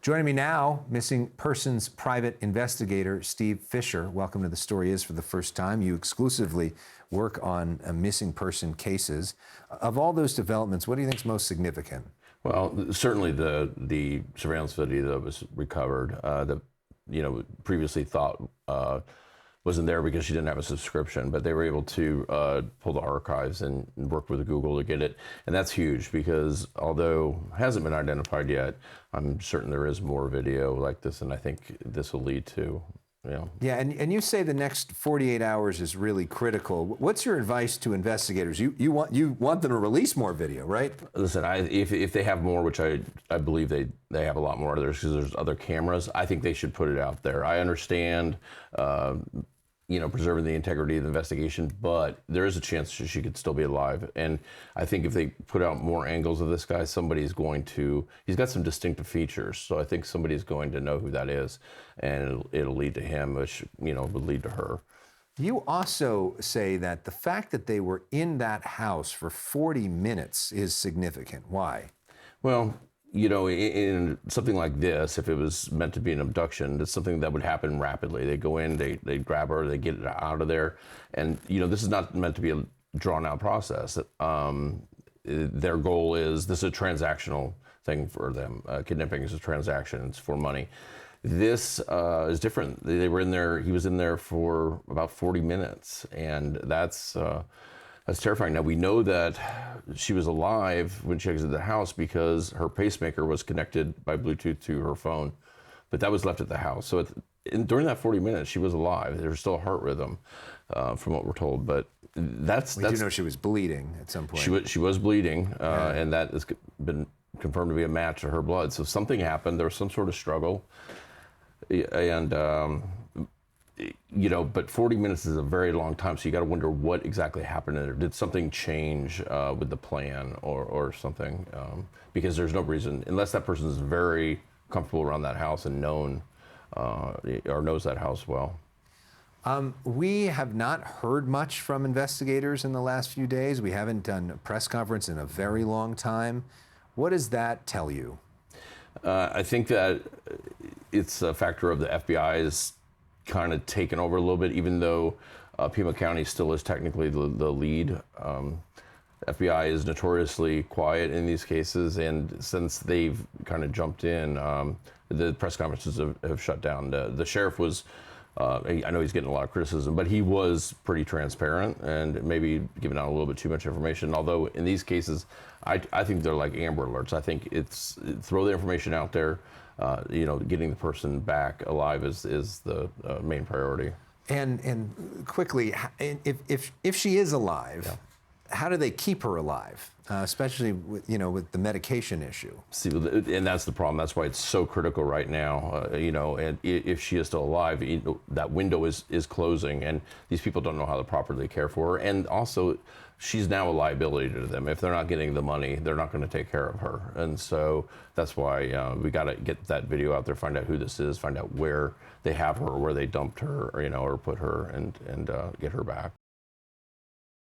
Joining me now, missing persons private investigator Steve Fischer. Welcome to The Story Is for the first time. You exclusively work on missing person cases. Of all those developments, what do you think is most significant? Well, certainly the surveillance video that was recovered, that previously thought wasn't there because she didn't have a subscription, but they were able to pull the archives and work with Google to get it. And that's huge because although it hasn't been identified yet, I'm certain there is more video like this, and I think this will lead to, Yeah, and you say the next 48 hours is really critical. What's your advice to investigators? You want them to release more video, right? Listen, if they have more, which I believe they have a lot more, there's other cameras, I think they should put it out there. I understand, preserving the integrity of the investigation, but there is a chance she could still be alive. And I think if they put out more angles of this guy, he's got some distinctive features. So I think somebody's going to know who that is, and it'll lead to him, which, would lead to her. You also say that the fact that they were in that house for 40 minutes is significant. Why? Well, in something like this, if it was meant to be an abduction, it's something that would happen rapidly. They go in, they grab her, they get her out of there. And, this is not meant to be a drawn-out process. Their goal is, this is a transactional thing for them. Kidnapping is a transaction. It's for money. This is different. They were in there, he was in there for about 40 minutes, and that's terrifying. Now, we know that she was alive when she exited the house because her pacemaker was connected by Bluetooth to her phone, but that was left at the house. So during that 40 minutes, she was alive. There was still a heart rhythm, from what we're told. But we do know she was bleeding at some point. She was bleeding, and that has been confirmed to be a match to her blood. So something happened. There was some sort of struggle, and but 40 minutes is a very long time, so you got to wonder what exactly happened there. Did something change with the plan or something? Because there's no reason, unless that person is very comfortable around that house and knows that house well. We have not heard much from investigators in the last few days. We haven't done a press conference in a very long time. What does that tell you? I think that it's a factor of the FBI's kind of taken over a little bit, even though Pima County still is technically the lead. FBI is notoriously quiet in these cases, and since they've kind of jumped in, the press conferences have shut down. The sheriff was, I know he's getting a lot of criticism, but he was pretty transparent and maybe giving out a little bit too much information. Although in these cases, I think they're like Amber Alerts. I think it's throw the information out there. Getting the person back alive is the main priority. And quickly, if she is alive, yeah. How do they keep her alive, especially with the medication issue? See, and that's the problem. That's why it's so critical right now. And if she is still alive, that window is closing, and these people don't know how to properly care for her. And also, she's now a liability to them. If they're not getting the money, they're not going to take care of her. And so that's why we got to get that video out there, find out who this is, find out where they have her, where they dumped her, or put her, and get her back.